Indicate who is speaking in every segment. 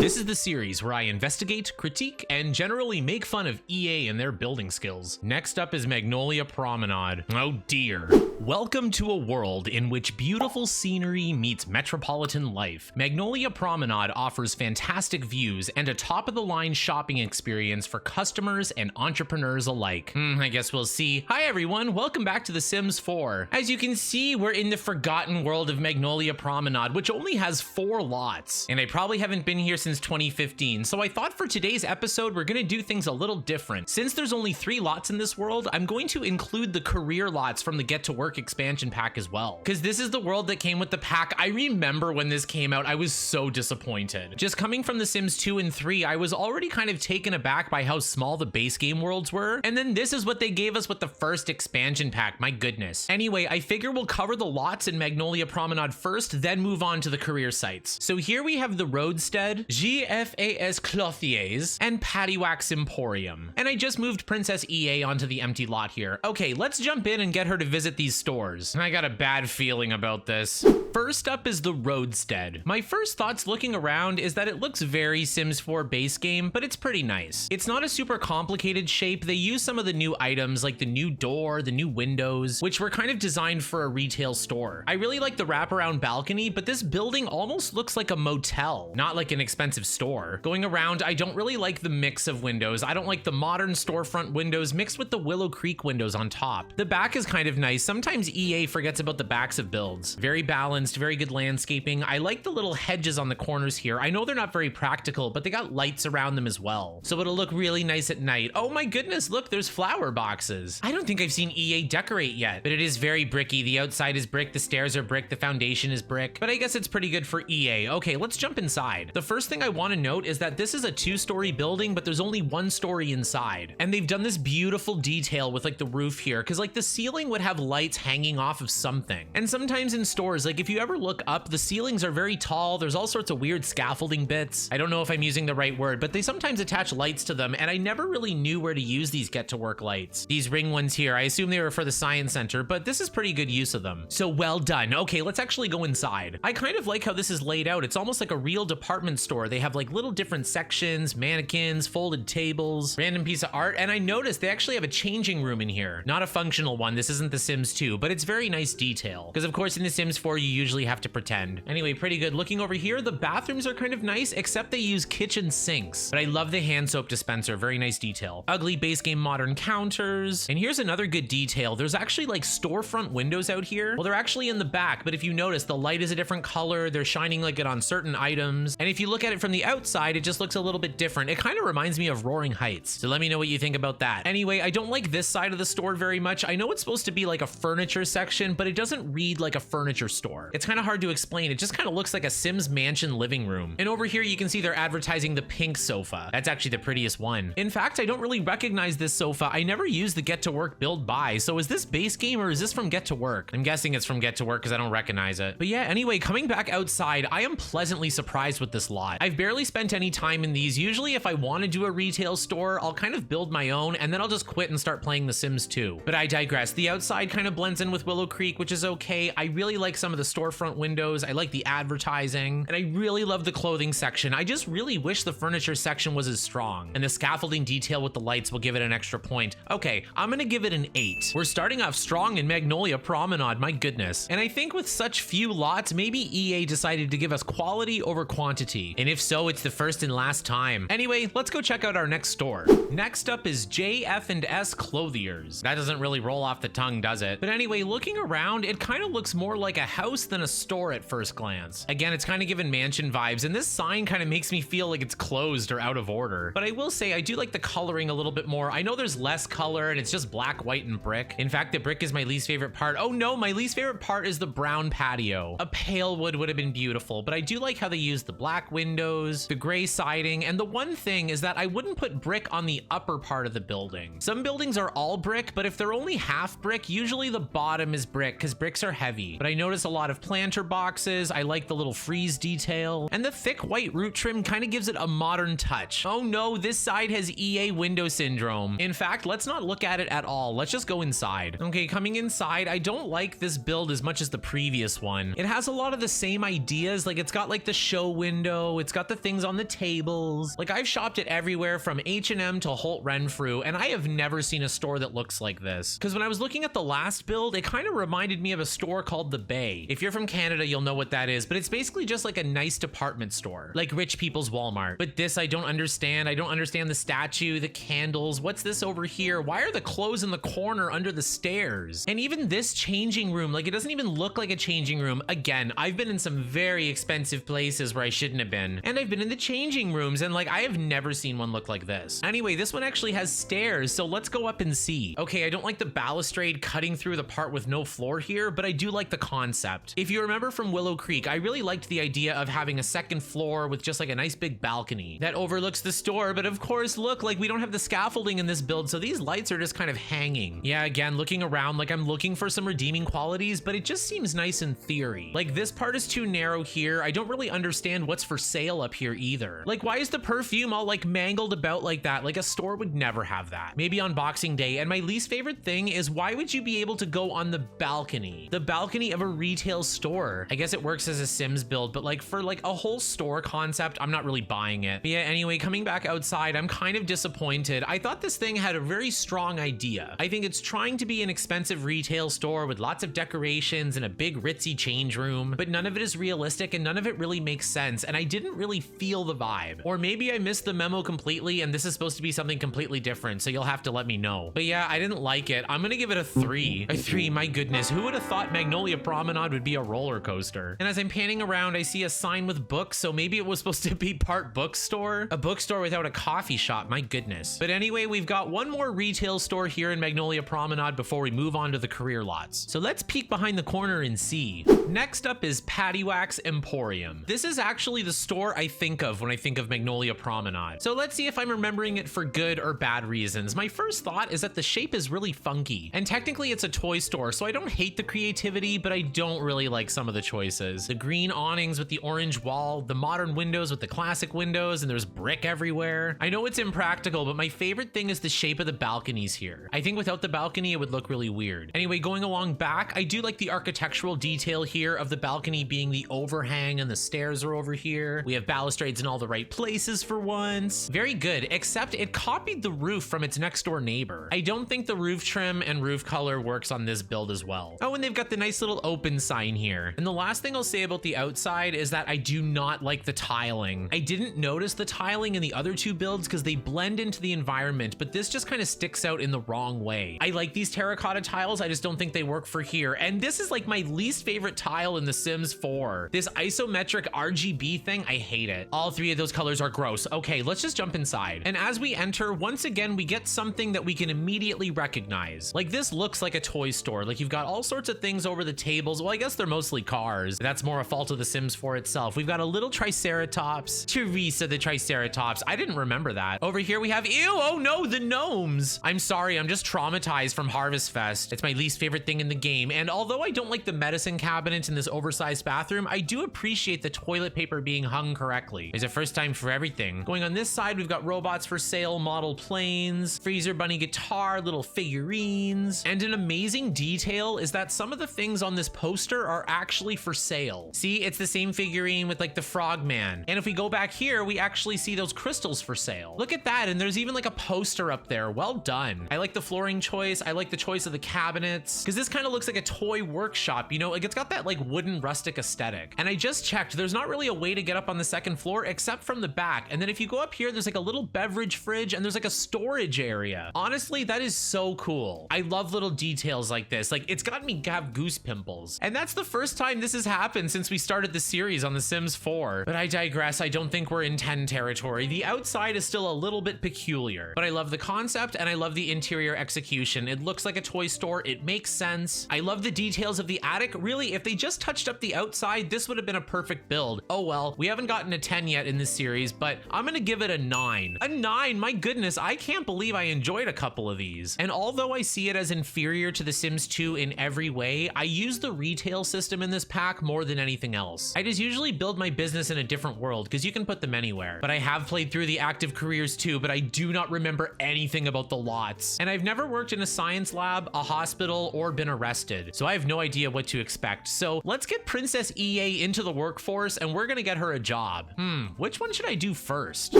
Speaker 1: This is the series where I investigate, critique, and generally make fun of EA and their building skills. Next up is Magnolia Promenade. Oh dear. Welcome to a world in which beautiful scenery meets metropolitan life. Magnolia Promenade offers fantastic views and a top-of-the-line shopping experience for customers and entrepreneurs alike. I guess we'll see. Hi everyone, welcome back to The Sims 4. As you can see, we're in the forgotten world of Magnolia Promenade, which only has 4 lots. And I probably haven't been here since 2015, so I thought for today's episode, we're gonna do things a little different. Since there's only 3 lots in this world, I'm going to include the career lots from the Get to Work expansion pack as well, because this is the world that came with the pack. I remember when this came out, I was so disappointed. Just coming from The Sims 2 and 3, I was already kind of taken aback by how small the base game worlds were, and then this is what they gave us with the first expansion pack. My goodness. Anyway, I figure we'll cover the lots in Magnolia Promenade first, then move on to the career sites. So here we have the Roadstead, GFAS Clothiers, and Wax Emporium. And I just moved Princess EA onto the empty lot here. Okay, let's jump in and get her to visit these stores. I got a bad feeling about this. First up is the Roadstead. My first thoughts looking around is that it looks very Sims 4 base game, but it's pretty nice. It's not a super complicated shape. They use some of the new items like the new door, the new windows, which were kind of designed for a retail store. I really like the wraparound balcony, but this building almost looks like a motel, not like an expensive store. Going around, I don't really like the mix of windows. I don't like the modern storefront windows mixed with the Willow Creek windows on top. The back is kind of nice. Sometimes EA forgets about the backs of builds. Very balanced, very good landscaping. I like the little hedges on the corners here. I know they're not very practical, but they got lights around them as well, so it'll look really nice at night. Oh my goodness, look, there's flower boxes. I don't think I've seen EA decorate yet, but it is very bricky. The outside is brick, the stairs are brick, the foundation is brick, but I guess it's pretty good for EA. Okay, let's jump inside. The first thing I want to note is that this is a 2-story building, but there's only 1 story inside. And they've done this beautiful detail with like the roof here, because like the ceiling would have lights hanging off of something. And sometimes in stores, like if you ever look up, the ceilings are very tall. There's all sorts of weird scaffolding bits. I don't know if I'm using the right word, but they sometimes attach lights to them, and I never really knew where to use these Get to Work lights. These ring ones here, I assume they were for the science center, but this is pretty good use of them. So well done. Okay, let's actually go inside. I kind of like how this is laid out. It's almost like a real department store. They have like little different sections, mannequins, folded tables, random piece of art, and I noticed they actually have a changing room in here. Not a functional one. This isn't The Sims 2, but it's very nice detail, because of course in The Sims 4 you usually have to pretend. Anyway, pretty good. Looking over here, the bathrooms are kind of nice, except they use kitchen sinks, but I love the hand soap dispenser. Very nice detail. Ugly base game modern counters. And here's another good detail. There's actually like storefront windows out here. Well, they're actually in the back, but if you notice, the light is a different color. They're shining like it on certain items. And if you look at it from the outside, it just looks a little bit different. It kind of reminds me of Roaring Heights. So let me know what you think about that. Anyway, I don't like this side of the store very much. I know it's supposed to be like a furniture section, but it doesn't read like a furniture store. It's kind of hard to explain. It just kind of looks like a Sims mansion living room. And over here, you can see they're advertising the pink sofa. That's actually the prettiest one. In fact, I don't really recognize this sofa. I never used the Get to Work build buy. So is this base game or is this from Get to Work? I'm guessing it's from Get to Work because I don't recognize it. But yeah, anyway, coming back outside, I am pleasantly surprised with this lot. I've barely spent any time in these. Usually if I want to do a retail store, I'll kind of build my own and then I'll just quit and start playing The Sims 2. But I digress. The outside kind of blends in with Willow Creek, which is okay. I really like some of the storefront windows. I like the advertising, and I really love the clothing section. I just really wish the furniture section was as strong, and the scaffolding detail with the lights will give it an extra point. Okay, I'm gonna give it an 8. We're starting off strong in Magnolia Promenade, my goodness. And I think with such few lots, maybe EA decided to give us quality over quantity. And if so, it's the first and last time. Anyway, let's go check out our next store. Next up is JF&S Clothiers. That doesn't really roll off the tongue, does it? But anyway, looking around, it kind of looks more like a house than a store at first glance. Again, it's kind of given mansion vibes, and this sign kind of makes me feel like it's closed or out of order. But I will say, I do like the coloring a little bit more. I know there's less color and it's just black, white, and brick. In fact, the brick is my least favorite part. Oh no, my least favorite part is the brown patio. A pale wood would have been beautiful, but I do like how they use the black windows, the gray siding, and the one thing is that I wouldn't put brick on the upper part of the building. Some buildings are all brick, but if they're only half brick, usually the bottom is brick because bricks are heavy. But I notice a lot of planter boxes. I like the little frieze detail, and the thick white root trim kind of gives it a modern touch. Oh no, this side has EA window syndrome. In fact, let's not look at it at all. Let's just go inside. Okay, coming inside, I don't like this build as much as the previous one. It has a lot of the same ideas. Like it's got like the show window, it's It's got the things on the tables. Like, I've shopped it everywhere from H&M to Holt Renfrew, and I have never seen a store that looks like this. Because when I was looking at the last build, it kind of reminded me of a store called The Bay. If you're from Canada, you'll know what that is, but it's basically just like a nice department store, like rich people's Walmart. But this, I don't understand. I don't understand the statue, the candles. What's this over here? Why are the clothes in the corner under the stairs? And even this changing room, like, it doesn't even look like a changing room. Again, I've been in some very expensive places where I shouldn't have been, and I've been in the changing rooms, and like, I have never seen one look like this. Anyway, this one actually has stairs, so let's go up and see. Okay, I don't like the balustrade cutting through the part with no floor here, but I do like the concept. If you remember from Willow Creek, I really liked the idea of having a second floor with just like a nice big balcony that overlooks the store. But of course, look, like, we don't have the scaffolding in this build, so these lights are just kind of hanging. Yeah, again, looking around, like, I'm looking for some redeeming qualities, but it just seems nice in theory. Like, this part is too narrow here. I don't really understand what's for sale up here either. Like, why is the perfume all like mangled about like that? Like, a store would never have that. Maybe on Boxing Day. And my least favorite thing is, why would you be able to go on the balcony? The balcony of a retail store. I guess it works as a Sims build, but like, for like a whole store concept, I'm not really buying it. But yeah, anyway, coming back outside, I'm kind of disappointed. I thought this thing had a very strong idea. I think it's trying to be an expensive retail store with lots of decorations and a big ritzy change room, but none of it is realistic and none of it really makes sense. And I didn't really feel the vibe. Or maybe I missed the memo completely and this is supposed to be something completely different, so you'll have to let me know. But yeah, I didn't like it. I'm gonna give it a 3. A 3, my goodness. Who would have thought Magnolia Promenade would be a roller coaster? And as I'm panning around, I see a sign with books, so maybe it was supposed to be part bookstore? A bookstore without a coffee shop, my goodness. But anyway, we've got one more retail store here in Magnolia Promenade before we move on to the career lots. So let's peek behind the corner and see. Next up is Wax Emporium. This is actually the store I think of when I think of Magnolia Promenade. So let's see if I'm remembering it for good or bad reasons. My first thought is that the shape is really funky, and technically it's a toy store, so I don't hate the creativity, but I don't really like some of the choices. The green awnings with the orange wall, the modern windows with the classic windows, and there's brick everywhere. I know it's impractical, but my favorite thing is the shape of the balconies here. I think without the balcony, it would look really weird. Anyway, going along back, I do like the architectural detail here of the balcony being the overhang and the stairs are over here. We have balustrades in all the right places for once. Very good, except it copied the roof from its next door neighbor. I don't think the roof trim and roof color works on this build as well. Oh, and they've got the nice little open sign here. And the last thing I'll say about the outside is that I do not like the tiling. I didn't notice the tiling in the other two builds because they blend into the environment, but this just kind of sticks out in the wrong way. I like these terracotta tiles, I just don't think they work for here. And this is like my least favorite tile in The Sims 4. This isometric RGB thing, I hate it. All three of those colors are gross. Okay, let's just jump inside. And as we enter, once again, we get something that we can immediately recognize. Like, this looks like a toy store. Like, you've got all sorts of things over the tables. Well, I guess they're mostly cars. That's more a fault of The Sims 4 itself. We've got a little Triceratops. Teresa the Triceratops. I didn't remember that. Over here we have, ew, oh no, the gnomes. I'm sorry, I'm just traumatized from Harvest Fest. It's my least favorite thing in the game. And although I don't like the medicine cabinet in this oversized bathroom, I do appreciate the toilet paper being hung correctly. There's a first time for everything. Going on this side, we've got robots for sale, model planes, freezer bunny guitar, little figurines. And an amazing detail is that some of the things on this poster are actually for sale. See, it's the same figurine with like the frogman. And if we go back here, we actually see those crystals for sale. Look at that. And there's even like a poster up there. Well done. I like the flooring choice. I like the choice of the cabinets, because this kind of looks like a toy workshop, you know, like it's got that like wooden rustic aesthetic. And I just checked, there's not really a way to get up on the second floor except from the back. And then if you go up here, there's like a little beverage fridge and there's like a storage area. Honestly, that is so cool. I love little details like this. Like, it's got me have goose pimples. And that's the first time this has happened since we started the series on The Sims 4. But I digress. I don't think we're in 10 territory. The outside is still a little bit peculiar, but I love the concept and I love the interior execution. It looks like a toy store. It makes sense. I love the details of the attic. Really, if they just touched up the outside, this would have been a perfect build. Oh well, we haven't gotten a 10 yet in this series, but I'm gonna give it a 9. A 9, my goodness, I can't believe I enjoyed a couple of these. And although I see it as inferior to The Sims 2 in every way, I use the retail system in this pack more than anything else. I just usually build my business in a different world because you can put them anywhere. But I have played through the active careers too, but I do not remember anything about the lots. And I've never worked in a science lab, a hospital, or been arrested, so I have no idea what to expect. So let's get Princess EA into the workforce and we're gonna get her a job. job. Which one should I do first?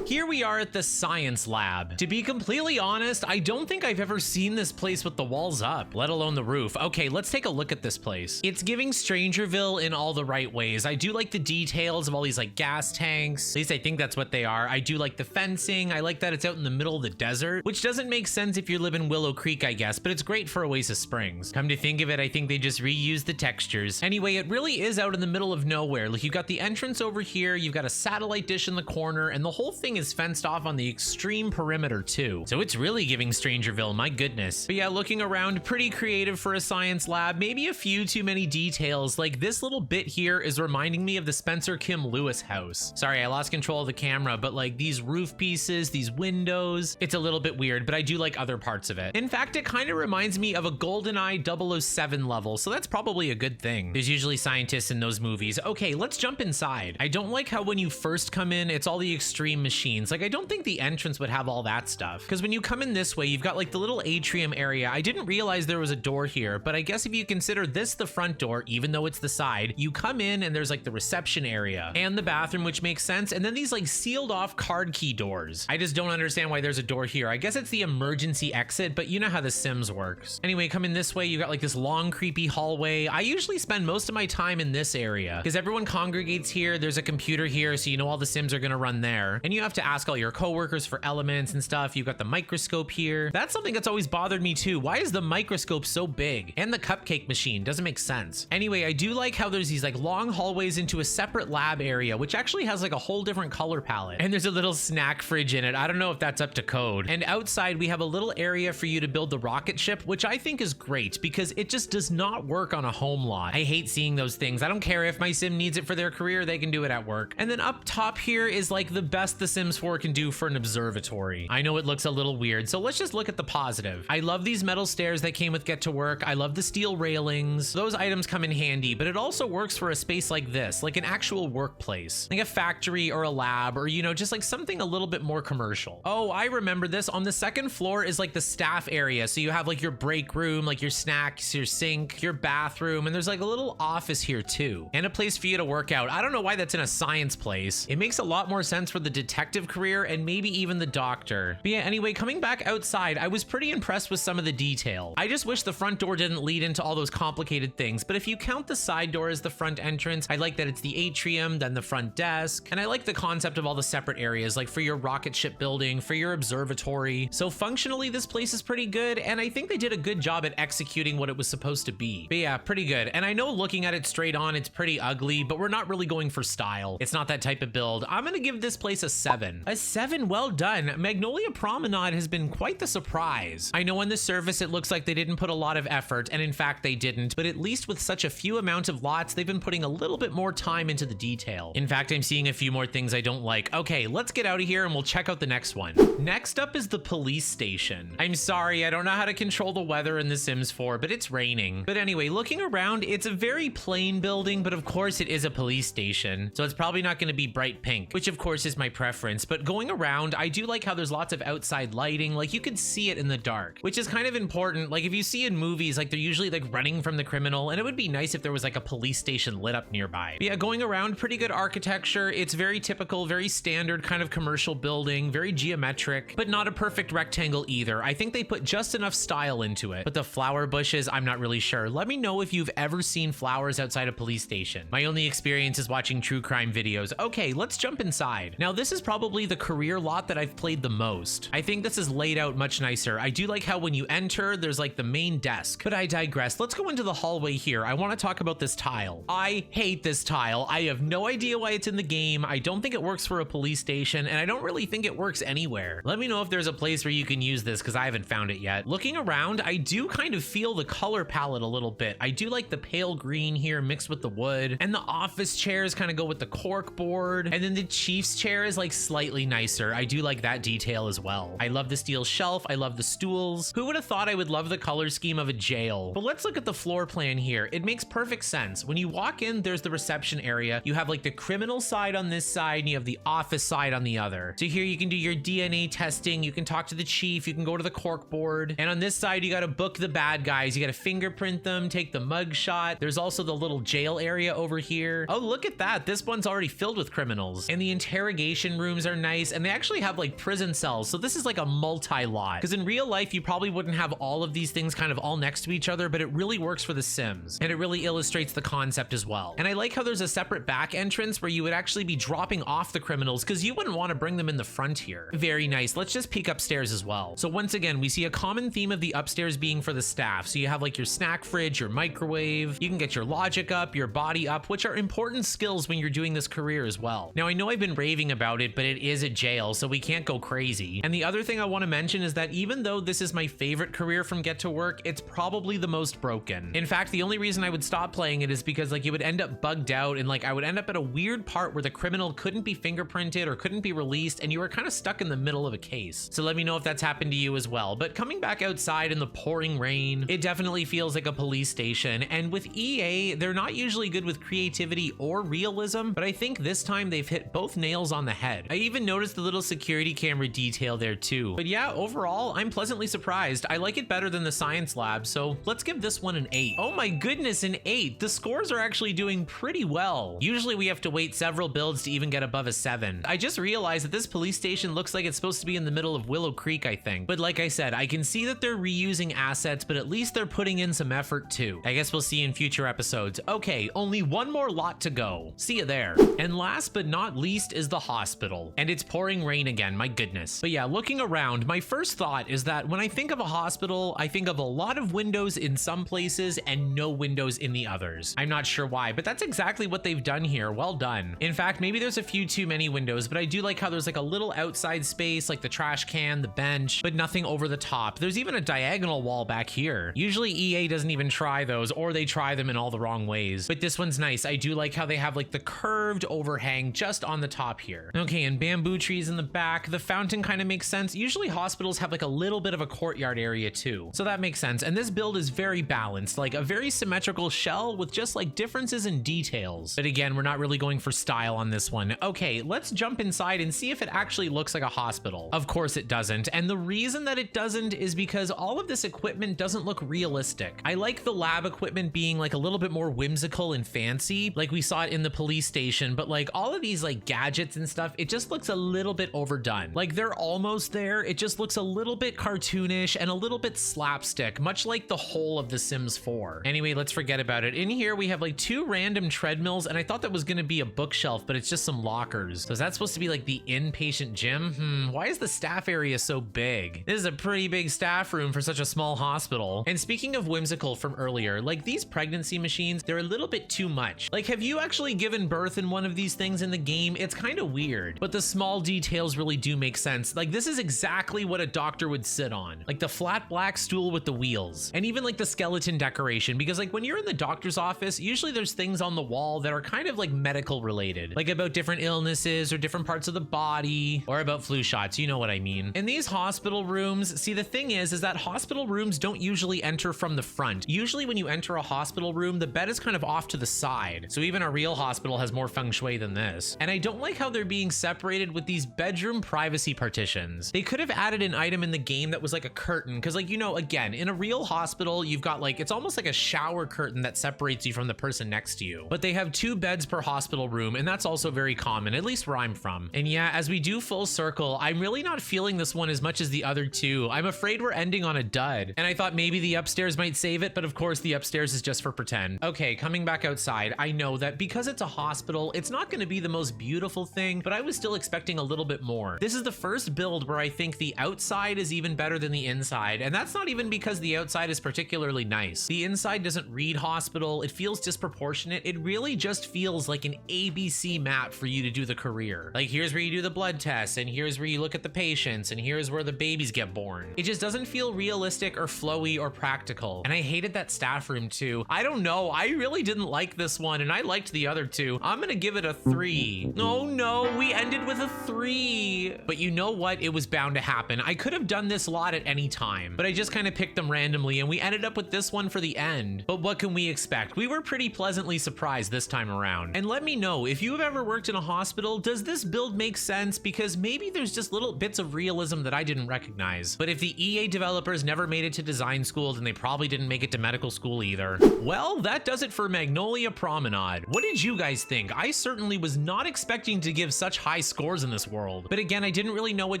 Speaker 1: Here we are at the science lab. To be completely honest, I don't think I've ever seen this place with the walls up, let alone the roof. Okay, let's take a look at this place. It's giving Strangerville in all the right ways. I do like the details of all these like gas tanks. At least I think that's what they are. I do like the fencing. I like that it's out in the middle of the desert, which doesn't make sense if you live in Willow Creek, I guess, but it's great for Oasis Springs. Come to think of it, I think they just reused the textures. Anyway, it really is out in the middle of nowhere. Like, you got the entrance over here, you've got a satellite dish in the corner, and the whole thing is fenced off on the extreme perimeter too. So it's really giving Strangerville, my goodness. But yeah, looking around, pretty creative for a science lab. Maybe a few too many details. Like this little bit here is reminding me of the Spencer Kim Lewis house. Sorry, I lost control of the camera, but like these roof pieces, these windows, it's a little bit weird, but I do like other parts of it. In fact, it kind of reminds me of a GoldenEye 007 level, so that's probably a good thing. There's usually scientists in those movies. Okay, let's jump inside. I don't like how when you first come in, it's all the extreme machines. Like, I don't think the entrance would have all that stuff, because when you come in this way, you've got like the little atrium area. I didn't realize there was a door here, but I guess if you consider this the front door, even though it's the side, you come in and there's like the reception area and the bathroom, which makes sense, and then these like sealed off card key doors. I just don't understand why there's a door here. I guess it's the emergency exit, but you know how The Sims works. Anyway, come in this way, you got like this long creepy hallway. I usually spend most of my time in this area because everyone congregates here. There's a computer here, so you know all the Sims are gonna run there, and you have to ask all your coworkers for elements and stuff. You've got the microscope here. That's something that's always bothered me too. Why is the microscope so big? And the cupcake machine doesn't make sense. Anyway, I do like how there's these like long hallways into a separate lab area, which actually has like a whole different color palette, and there's a little snack fridge in it. I don't know if that's up to code. And outside we have a little area for you to build the rocket ship, which I think is great because it just does not work on a home lot. I hate seeing those things. I don't care if my sim needs it for their career, they can do it at work. And then up top here is like the best The Sims 4 can do for an observatory. I know it looks a little weird, so let's just look at the positive. I love these metal stairs that came with Get to Work. I love the steel railings. Those items come in handy, but it also works for a space like this, like an actual workplace, like a factory or a lab, or you know, just like something a little bit more commercial. Oh, I remember this. On the second floor is like the staff area. So you have like your break room, like your snacks, your sink, your bathroom, and there's like a little office here too, and a place for you to work out. I don't know why that's in a science place. It makes a lot more sense for the detective career and maybe even the doctor. But yeah, anyway, coming back outside, I was pretty impressed with some of the detail. I just wish the front door didn't lead into all those complicated things, but if you count the side door as the front entrance, I like that it's the atrium, then the front desk, and I like the concept of all the separate areas, like for your rocket ship building, for your observatory. So functionally, this place is pretty good, and I think they did a good job at executing what it was supposed to be. But yeah, pretty good. And I know looking at it straight on, it's pretty ugly, but we're not really going for style. It's not that type of build. I'm gonna give this place a 7. A 7, well done. Magnolia Promenade has been quite the surprise. I know on the surface it looks like they didn't put a lot of effort, and in fact they didn't, but at least with such a few amount of lots, they've been putting a little bit more time into the detail. In fact, I'm seeing a few more things I don't like. Okay, let's get out of here and we'll check out the next one. Next up is the police station. I'm sorry, I don't know how to control the weather in The Sims 4, but it's raining. But anyway, looking around, it's a very plain building, but of course it is a police station, so it's probably not going to be bright pink, which of course is my preference. But going around, I do like how there's lots of outside lighting, like you could see it in the dark, which is kind of important. Like if you see in movies, like they're usually like running from the criminal, and it would be nice if there was like a police station lit up nearby. But yeah, going around, pretty good architecture. It's very typical, very standard kind of commercial building, very geometric, but not a perfect rectangle either. I think they put just enough style into it. But the flower bushes, I'm not really sure. Let me know if you've ever seen flowers outside a police station. My only experience is watching true crime videos. Okay, let's jump inside. Now this is probably the career lot that I've played the most. I think this is laid out much nicer. I do like how when you enter, there's like the main desk, but I digress. Let's go into the hallway here. I want to talk about this tile. I hate this tile. I have no idea why it's in the game. I don't think it works for a police station, and I don't really think it works anywhere. Let me know if there's a place where you can use this, because I haven't found it yet. Looking around, I do kind of feel the color palette a little bit. I do like the pale green here mixed with the wood, and the office chairs kind of go with the cork board, and then the chief's chair is like slightly nicer. I do like that detail as well. I love the steel shelf. I love the stools. Who would have thought I would love the color scheme of a jail? But let's look at the floor plan here. It makes perfect sense. When you walk in, there's the reception area. You have like the criminal side on this side, and you have the office side on the other. So here you can do your DNA testing. You can talk to the chief. You can go to the cork board. And on this side, you got to book the bad guys. You got to fingerprint them, take the mug shot. There's also the little jail area over here. Oh, look at that. This one's already already filled with criminals. And the interrogation rooms are nice, and they actually have like prison cells. So this is like a multi-lot, because in real life, you probably wouldn't have all of these things kind of all next to each other, but it really works for The Sims, and it really illustrates the concept as well. And I like how there's a separate back entrance where you would actually be dropping off the criminals, because you wouldn't want to bring them in the front here. Very nice. Let's just peek upstairs as well. So once again, we see a common theme of the upstairs being for the staff. So you have like your snack fridge, your microwave, you can get your logic up, your body up, which are important skills when you're doing this career as well. Now I know I've been raving about it, but it is a jail, so we can't go crazy. And the other thing I want to mention is that even though this is my favorite career from Get to Work, it's probably the most broken. In fact, the only reason I would stop playing it is because like it would end up bugged out, and like I would end up at a weird part where the criminal couldn't be fingerprinted or couldn't be released, and you were kind of stuck in the middle of a case. So let me know if that's happened to you as well. But coming back outside in the pouring rain, it definitely feels like a police station. And with EA, they're not usually good with creativity or realism, but I think this time they've hit both nails on the head. I even noticed the little security camera detail there too. But yeah, overall, I'm pleasantly surprised. I like it better than the science lab, so let's give this one an 8. Oh my goodness, an 8. The scores are actually doing pretty well. Usually we have to wait several builds to even get above a 7. I just realized that this police station looks like it's supposed to be in the middle of Willow Creek, I think. But like I said, I can see that they're reusing assets, but at least they're putting in some effort too. I guess we'll see in future episodes. Okay, only one more lot to go. See you there. And last but not least is the hospital. And it's pouring rain again, my goodness. But yeah, looking around, my first thought is that when I think of a hospital, I think of a lot of windows in some places and no windows in the others. I'm not sure why, but that's exactly what they've done here. Well done. In fact, maybe there's a few too many windows, but I do like how there's like a little outside space, like the trash can, the bench, but nothing over the top. There's even a diagonal wall back here. Usually EA doesn't even try those, or they try them in all the wrong ways. But this one's nice. I do like how they have like the curved overhang just on the top here. Okay, and bamboo trees in the back. The fountain kind of makes sense. Usually hospitals have like a little bit of a courtyard area too, so that makes sense. And this build is very balanced, like a very symmetrical shell with just like differences in details. But again, we're not really going for style on this one. Okay, let's jump inside and see if it actually looks like a hospital. Of course it doesn't. And the reason that it doesn't is because all of this equipment doesn't look realistic. I like the lab equipment being like a little bit more whimsical and fancy, like we saw it in the police station, but like all of these like gadgets and stuff, it just looks a little bit overdone. Like they're almost there. It just looks a little bit cartoonish and a little bit slapstick, much like the whole of The Sims 4. Anyway, let's forget about it. In here, we have like 2 random treadmills, and I thought that was gonna be a bookshelf, but it's just some lockers. So is that supposed to be like the inpatient gym? Why is the staff area so big? This is a pretty big staff room for such a small hospital. And speaking of whimsical from earlier, like these pregnancy machines, they're a little bit too much. Like, have you actually given birth in one of these things in the game? It's kind of weird, but the small details really do make sense. Like this is exactly what a doctor would sit on, like the flat black stool with the wheels, and even like the skeleton decoration, because like when you're in the doctor's office, usually there's things on the wall that are kind of like medical related, like about different illnesses or different parts of the body, or about flu shots, you know what I mean. In these hospital rooms, see, the thing is that hospital rooms don't usually enter from the front. Usually when you enter a hospital room, the bed is kind of off to the side. So even a real hospital has more feng shui than this. And I don't like how they're being separated with these bedroom privacy partitions. They could have added an item in the game that was like a curtain, because like, you know, again, in a real hospital, you've got like, it's almost like a shower curtain that separates you from the person next to you. But they have 2 beds per hospital room, and that's also very common, at least where I'm from. And yeah, as we do full circle, I'm really not feeling this one as much as the other 2. I'm afraid we're ending on a dud. And I thought maybe the upstairs might save it, but of course the upstairs is just for pretend. Okay, coming back outside, I know that because it's a hospital, it's not going to be the most beautiful thing, but I was still expecting a little bit more. This is the first build where I think the outside is even better than the inside, and that's not even because the outside is particularly nice. The inside doesn't read hospital, it feels disproportionate. It really just feels like an ABC map for you to do the career. Like here's where you do the blood tests, and here's where you look at the patients, and here's where the babies get born. It just doesn't feel realistic or flowy or practical. And I hated that staff room too. I don't know, I really didn't like this one, and I liked the other 2. I'm gonna give it a 3. Oh no, we ended with a 3. But you know what? It was bound to happen. I could have done this lot at any time, but I just kind of picked them randomly, and we ended up with this one for the end. But what can we expect? We were pretty pleasantly surprised this time around. And let me know, if you have ever worked in a hospital, does this build make sense? Because maybe there's just little bits of realism that I didn't recognize. But if the EA developers never made it to design school, then they probably didn't make it to medical school either. Well, that does it for Magnolia Promenade. What did you guys think? I I certainly was not expecting to give such high scores in this world. But again, I didn't really know what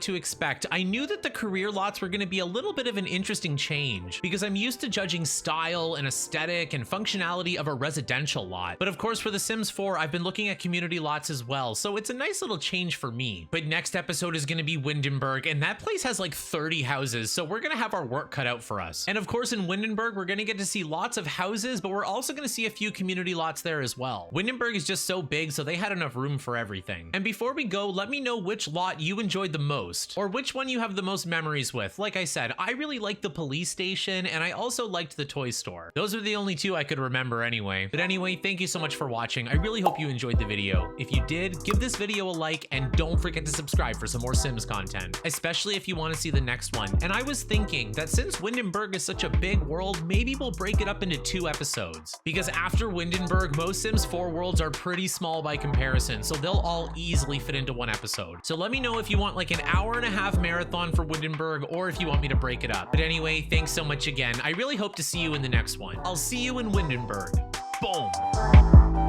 Speaker 1: to expect. I knew that the career lots were going to be a little bit of an interesting change because I'm used to judging style and aesthetic and functionality of a residential lot. But of course, for The Sims 4, I've been looking at community lots as well, so it's a nice little change for me. But next episode is going to be Windenburg, and that place has like 30 houses, so we're going to have our work cut out for us. And of course, in Windenburg, we're going to get to see lots of houses, but we're also going to see a few community lots there as well. Windenburg is just so big, so they had enough room for everything. And before we go, let me know which lot you enjoyed the most, or which one you have the most memories with. Like I said, I really liked the police station, and I also liked the toy store. Those are the only two I could remember anyway. But anyway, thank you so much for watching. I really hope you enjoyed the video. If you did, give this video a like, and don't forget to subscribe for some more Sims content, especially if you want to see the next one. And I was thinking that since Windenburg is such a big world, maybe we'll break it up into 2 episodes. Because after Windenburg, most Sims 4 worlds are pretty small by comparison, so they'll all easily fit into 1 episode. So let me know if you want like an hour-and-a-half marathon for Windenburg, or if you want me to break it up. But anyway, thanks so much again. I really hope to see you in the next one. I'll see you in Windenburg. Boom.